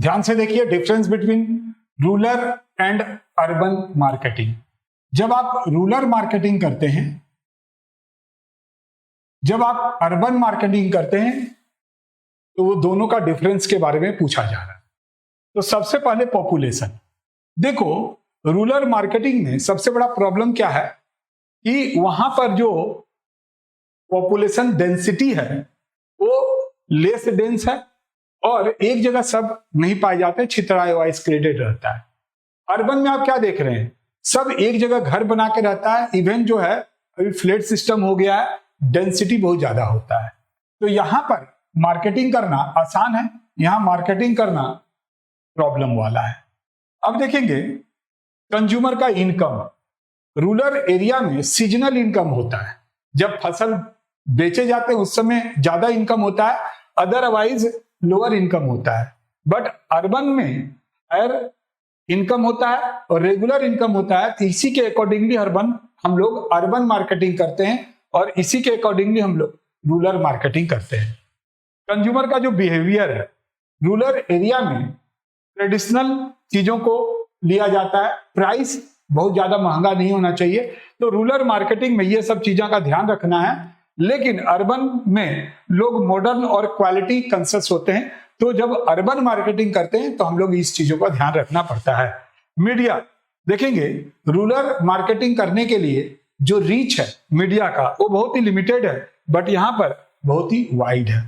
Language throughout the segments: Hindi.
ध्यान से देखिए difference between rural and urban marketing. जब आप रूरल मार्केटिंग करते हैं, जब आप अर्बन मार्केटिंग करते हैं, तो वो दोनों का डिफरेंस के बारे में पूछा जा रहा है। तो सबसे पहले पॉपुलेशन देखो। रूरल मार्केटिंग में सबसे बड़ा प्रॉब्लम क्या है कि वहां पर जो पॉपुलेशन डेंसिटी है वो लेस डेंस है और एक जगह सब नहीं पाए जाते, छितराए वाइज क्रेडिट रहता है। अर्बन में आप क्या देख रहे हैं, सब एक जगह घर बना के रहता है। इवन जो है अभी फ्लैट सिस्टम हो गया है, डेंसिटी बहुत ज्यादा होता है। तो यहां पर मार्केटिंग करना आसान है, यहां मार्केटिंग करना प्रॉब्लम वाला है। अब देखेंगे कंज्यूमर का इनकम। रूरल एरिया में सीजनल इनकम होता है, जब फसल बेचे जाते हैं उस समय ज्यादा इनकम होता है, अदरवाइज लोअर इनकम होता है। बट अर्बन में हायर इनकम होता है और रेगुलर इनकम होता है। तो इसी के अकॉर्डिंगली हम लोग अर्बन मार्केटिंग करते हैं और इसी के अकॉर्डिंगली हम लोग रूरल मार्केटिंग करते हैं। कंज्यूमर का जो बिहेवियर है, रूरल एरिया में ट्रेडिशनल चीजों को लिया जाता है, प्राइस बहुत ज्यादा महंगा नहीं होना चाहिए। तो रूरल मार्केटिंग में ये सब चीजों का ध्यान रखना है। लेकिन अर्बन में लोग मॉडर्न और क्वालिटी कॉन्शियस होते हैं, तो जब अर्बन मार्केटिंग करते हैं तो हम लोग इस चीजों का ध्यान रखना पड़ता है। मीडिया देखेंगे, रूरल मार्केटिंग करने के लिए जो रीच है मीडिया का वो बहुत ही लिमिटेड है, बट यहां पर बहुत ही वाइड है।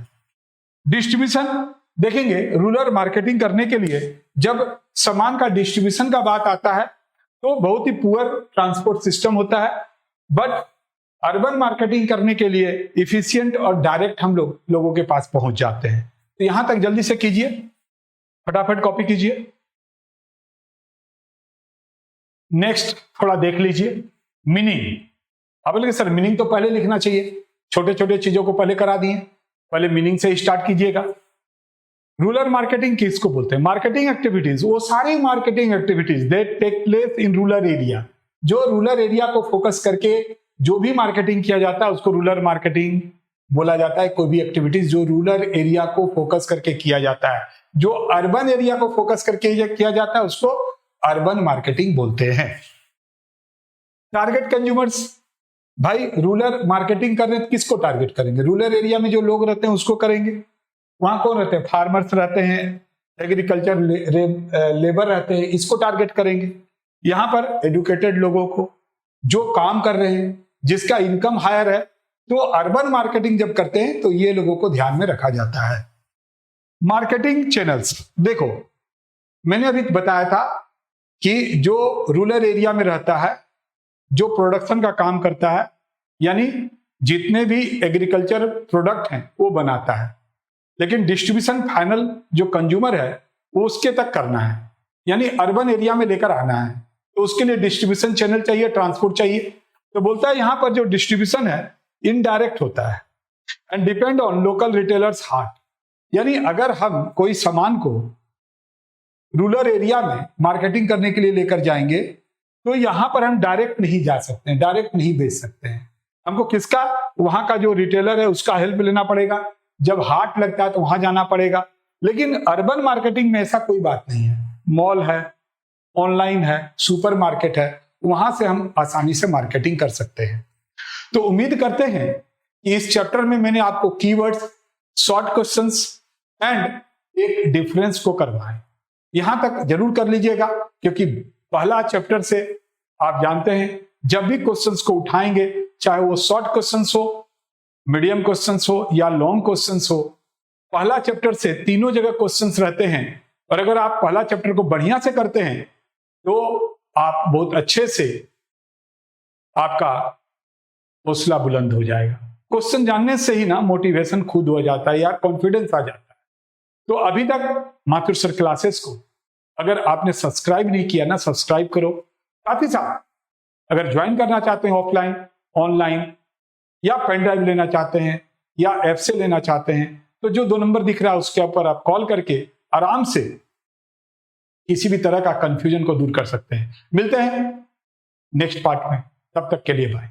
डिस्ट्रीब्यूशन देखेंगे, रूरल मार्केटिंग करने के लिए जब सामान का डिस्ट्रीब्यूशन का बात आता है तो बहुत ही पुअर ट्रांसपोर्ट सिस्टम होता है। बट अर्बन मार्केटिंग करने के लिए इफिशिएंट और डायरेक्ट हम लोगों के पास पहुंच जाते हैं। तो यहां तक जल्दी से कीजिए, फटाफट कॉपी कीजिए। नेक्स्ट थोड़ा देख लीजिए मीनिंग। अब बोले सर मीनिंग तो पहले लिखना चाहिए, छोटे छोटे चीजों को पहले करा दिए, पहले मीनिंग से स्टार्ट कीजिएगा। रूरल मार्केटिंग किसको बोलते हैं? मार्केटिंग एक्टिविटीज, वो सारी marketing activities that take place in rural area. जो रूरल एरिया को फोकस करके जो भी मार्केटिंग किया जाता है उसको रूरल मार्केटिंग बोला जाता है। कोई भी एक्टिविटीज जो रूरल एरिया को फोकस करके किया जाता है, जो अर्बन एरिया को फोकस करके किया जाता है उसको अर्बन मार्केटिंग बोलते हैं। टारगेट कंज्यूमर्स, भाई रूरल मार्केटिंग कर रहे हैं किसको टारगेट करेंगे? रूरल एरिया में जो लोग रहते हैं उसको करेंगे। वहां कौन रहते हैं? फार्मर्स रहते हैं, एग्रीकल्चर लेबर रहते हैं, इसको टारगेट करेंगे। यहां पर एजुकेटेड लोगों को जो काम कर रहे हैं, जिसका इनकम हायर है, तो अर्बन मार्केटिंग जब करते हैं तो ये लोगों को ध्यान में रखा जाता है। मार्केटिंग चैनल्स देखो, मैंने अभी बताया था कि जो रूरल एरिया में रहता है, जो प्रोडक्शन का काम करता है, यानी जितने भी एग्रीकल्चर प्रोडक्ट हैं वो बनाता है, लेकिन डिस्ट्रीब्यूशन फाइनल जो कंज्यूमर है वो उसके तक करना है, यानी अर्बन एरिया में लेकर आना है। तो उसके लिए डिस्ट्रीब्यूशन चैनल चाहिए, ट्रांसपोर्ट चाहिए। तो बोलता है यहां पर जो डिस्ट्रीब्यूशन है इनडायरेक्ट होता है and depend on local retailers heart. यानी अगर हम कोई सामान को रूरल एरिया में मार्केटिंग करने के लिए लेकर जाएंगे तो यहां पर हम डायरेक्ट नहीं जा सकते हैं, डायरेक्ट नहीं बेच सकते हैं। हमको किसका, वहां का जो रिटेलर है उसका हेल्प लेना पड़ेगा। जब हाट लगता है तो वहां जाना पड़ेगा। लेकिन अर्बन मार्केटिंग में ऐसा कोई बात नहीं है। मॉल है, ऑनलाइन है, सुपरमार्केट है, वहां से हम आसानी से मार्केटिंग कर सकते हैं। तो उम्मीद करते हैं कि इस चैप्टर में मैंने आपको कीवर्ड्स, शॉर्ट क्वेश्चंस एंड एक डिफरेंस को करवाएं। यहां तक जरूर कर लीजिएगा, क्योंकि पहला चैप्टर से आप जानते हैं जब भी क्वेश्चंस को उठाएंगे, चाहे वो शॉर्ट क्वेश्चंस हो, मीडियम क्वेश्चंस हो या लॉन्ग क्वेश्चंस हो, पहला चैप्टर से तीनों जगह क्वेश्चंस रहते हैं। और अगर आप पहला चैप्टर को बढ़िया से करते हैं तो आप बहुत अच्छे से, आपका हौसला बुलंद हो जाएगा। क्वेश्चन जानने से ही ना मोटिवेशन खुद हो जाता है या कॉन्फिडेंस आ जाता है। तो अभी तक माथुर सर क्लासेस को अगर आपने सब्सक्राइब नहीं किया ना, सब्सक्राइब करो। साथ ही साथ अगर ज्वाइन करना चाहते हैं ऑफलाइन, ऑनलाइन या पेन ड्राइव लेना चाहते हैं या ऐप से लेना चाहते हैं, तो जो 2 नंबर दिख रहा है उसके ऊपर आप कॉल करके आराम से किसी भी तरह का कंफ्यूजन को दूर कर सकते हैं। मिलते हैं नेक्स्ट पार्ट में, तब तक के लिए बाय।